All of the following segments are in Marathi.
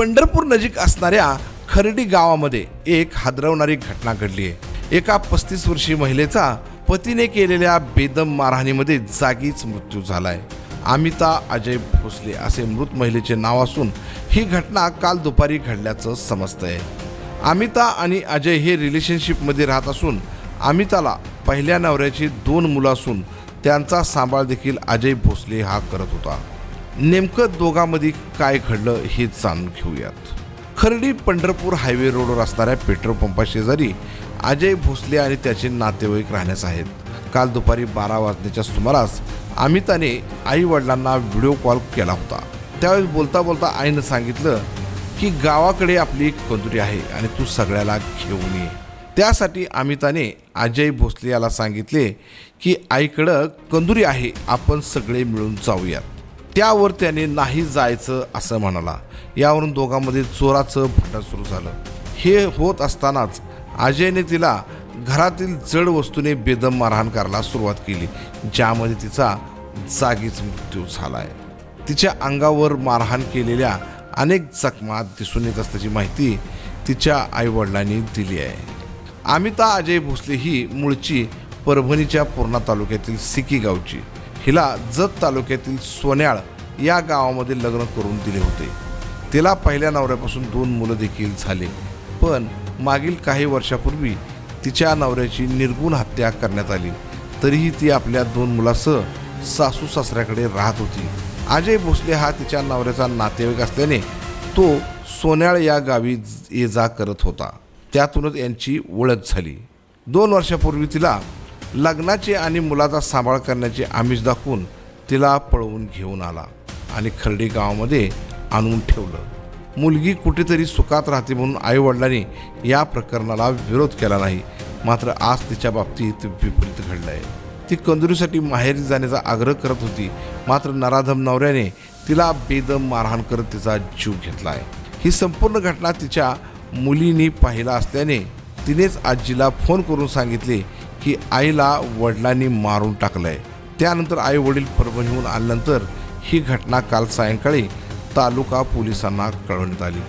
पंढरपूर नजीक असणाऱ्या खर्डी गावामध्ये एक हादरवणारी घटना घडली आहे। एका 35 वर्षीय महिलेचा पतीने केलेल्या बेदम मारहाणीमध्ये जागीच मृत्यू झालाय। अमिता अजय भोसले असे मृत महिलेचे नाव असून ही घटना काल दुपारी घडल्याचं समजतंय। अमिता आणि अजय हे रिलेशनशिपमध्ये राहत असून अमिताला पहिल्या नवऱ्याची 2 मुलं असून त्यांचा सांभाळ देखील अजय भोसले हा करत होता। नेमकं दोघांमध्ये काय घडलं हे जाणून घेऊयात। खर्डी पंढरपूर हायवे रोडवर असणाऱ्या पेट्रोल पंपाशेजारी अजय भोसले आणि त्याचे नातेवाईक राहण्यास आहेत। काल दुपारी 12 वाजण्याच्या सुमारास अमिताने आई वडिलांना व्हिडिओ कॉल केला होता। त्यावेळेस बोलता बोलता आईनं सांगितलं की गावाकडे आपली एक कंदुरी आहे आणि तू सगळ्याला घेऊन ये। त्यासाठी अमिताने अजय भोसले याला सांगितले की आईकडं कंदुरी आहे, आपण सगळे मिळून जाऊयात। त्यावर त्याने नाही जायचं असं म्हणाला। यावरून दोघांमध्ये जोराचं भांडण सुरू झालं। हे होत असतानाच अजयने तिला घरातील जड वस्तूने बेदम मारहाण करायला सुरुवात केली, ज्यामध्ये तिचा जागीच मृत्यू झालाय। तिच्या अंगावर मारहाण केलेल्या अनेक जखमा दिसून येत असल्याची माहिती तिच्या आईवडिलांनी दिली आहे। अमिता अजय भोसले ही मूळची परभणीच्या पूर्णा तालुक्यातील सिकी गावची। हिला जत तालुक्यातील सोन्याळ या गावामध्ये लग्न करून दिले होते। तिला पहिल्या नवऱ्यापासून 2 मुलं देखील झाले, पण मागील काही वर्षापूर्वी तिच्या नवऱ्याची निर्गुण हत्या करण्यात आली। तरीही ती आपल्या 2 मुलांसह सासू सासऱ्याकडे राहत होती। अजय भोसले हा तिच्या नवऱ्याचा नातेवाईक असल्याने तो सोन्याळ या गावी ये जा करत होता। त्यातूनच यांची ओळख झाली। 2 वर्षापूर्वी तिला लग्नाचे आणि मुलाचा सांभाळ करण्याचे आमिष दाखवून तिला पळवून घेऊन आला आणि खर्डी गावामध्ये आणून ठेवलं। मुलगी कुठेतरी सुखात राहते म्हणून आईवडिलांनी या प्रकरणाला विरोध केला नाही, मात्र आज तिच्या बाबतीत विपरीत घडलं आहे। ती कंदुरीसाठी माहेरी जाण्याचा आग्रह करत होती, मात्र नराधम नवऱ्याने तिला बेदम मारहाण करत तिचा जीव घेतला आहे। ही संपूर्ण घटना तिच्या मुलींनी पाहिला असल्याने तिनेच आजीला फोन करून सांगितले की आईला वडिलांनी मारून टाकलंय। त्यानंतर आई वडील परभणीहून आल्यानंतर ही घटना काल सायंकाळी तालुका पोलिसांना कळवण्यात आली।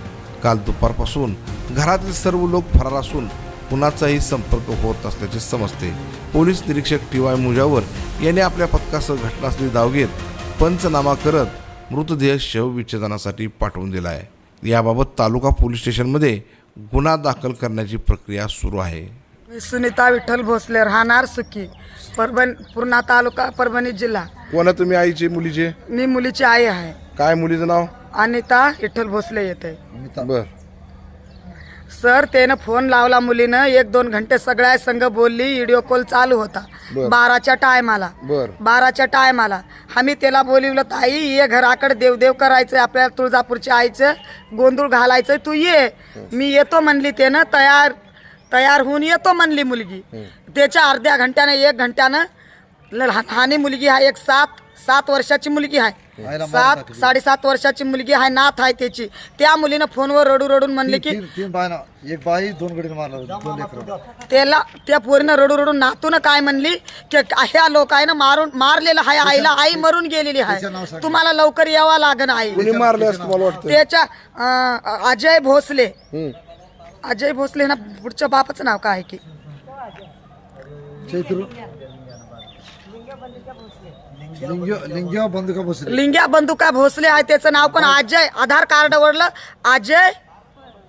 काल दुपारपासून घरातील सर्व लोक फरार असून कुणाचाही संपर्क होत नसल्याचे समजते। पोलीस निरीक्षक TY मुजावर यांनी आपल्या पथकासह घटनास्थळी धाव घेत पंचनामा करत मृतदेह शवविच्छेदनासाठी पाठवून दिला आहे। याबाबत तालुका पोलीस स्टेशनमध्ये गुन्हा दाखल करण्याची प्रक्रिया सुरू आहे। सुनीता विठ्ठल भोसले, राहणार सुकी, पूर्णा तालुका, परभणी जिल्हा। कोण आहे तुम्ही आईचे मुलीचे? मी मुलीची आई आहे। काय मुलीचं नाव? अनिता विठ्ठल भोसले येते। बर सर, त्यानं फोन लावला मुलीनं, 1-2 घंटे सगळ्या संग बोलली। व्हिडिओ कॉल चालू होता 12च्या टायमाला। 12च्या टायमाला आम्ही त्याला बोलवलं, ताई ये घराकडे देवदेव करायचं, आपल्याला तुळजापूरच्या आईचं गोंधळ घालायचं, तू ये। मी येतो म्हणली। त्यानं तयार होऊन येतो म्हणली मुलगी। त्याच्या अर्ध्या घंट्यानं 1 घंट्यानं लहानी मुलगी आहे, एक 7 वर्षाची मुलगी आहे, 7-7.5 वर्षाची मुलगी आहे, नात आहे त्याची। त्या मुलीनं फोनवर रडून म्हणले की एक बाई 2 गडी मारला, 2 लेकरं। त्याला त्या पोरीनं रडून नातून काय म्हणली की ह्या लोकांना मारलेलं आहे आईला, आई मरून गेलेली आहे, तुम्हाला लवकर यावं लागण आई। त्याच्या अजय भोसले, अजय भोसले ना, पुढच्या बापाचं नाव काय आहे की लिंग्या बंदुका भोसले आहे त्याचं नाव। पण अजय आधार कार्ड वरलं अजय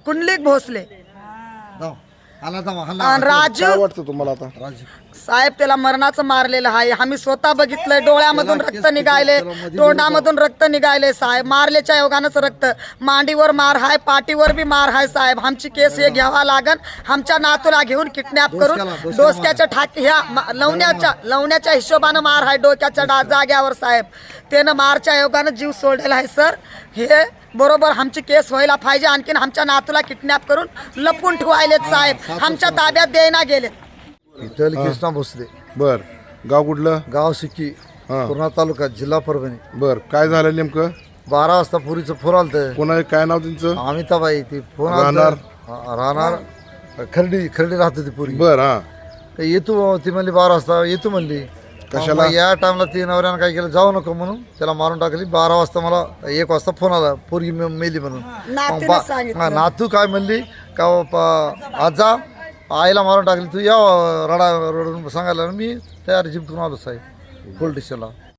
कुंडलिक भोसले। राजू वाटतं तुम्हाला आता? साहेब, त्याला मरणाचं मारलेलं आहे। आम्ही स्वतः बघितलंय, डोळ्यामधून रक्त निघायले, तोंडामधून रक्त निघायले साहेब। मारल्याच्या योगानंच रक्त, मांडीवर मार हाय, पाठीवर बी मार हाय साहेब। आमची केस हे घ्यावा लागन। आमच्या नातूला घेऊन किडनॅप करून डोसक्याच्या ह्या लवण्याच्या हिशोबानं मार हाय, डोक्याच्या जाग्यावर साहेब। त्यानं मारच्या योगानं जीव सोडलेला आहे सर। हे बरोबर आमची केस व्हायला पाहिजे। आणखीन आमच्या नातूला किडनॅप करून लपवून ठेवायलेत साहेब, आमच्या ताब्यात द्यायला गेले। विठ्ठल कृष्णा भोसले। बर, गाव कुठलं? गाव सिक्की, पूर्णा तालुका, जिल्हा परभणी। बर, काय झालं नेमकं? 12 वाजता पुरीचं फोन आलतं। कोणा काय नाव त्यांचं? अमिताबाई। ती फोन राहणार खर्डी राहत होती पुरी। बर, हा येतो ती म्हणली 12 वाजता येतो म्हणली। कशाला? मग या टाइमला ती नवऱ्यानं काय केलं, जाऊ नको म्हणून त्याला मारून टाकली. 12 वाजता मला 1 वाजता फोन आला, पोरगी मेली म्हणून. नातीनं मग सांगितलं. नातू काय म्हणली का आजा आईला मारून टाकली, तू या रडून सांगायला. मी तयार जिंकून आलो साहेब पोलीस स्टेशनला.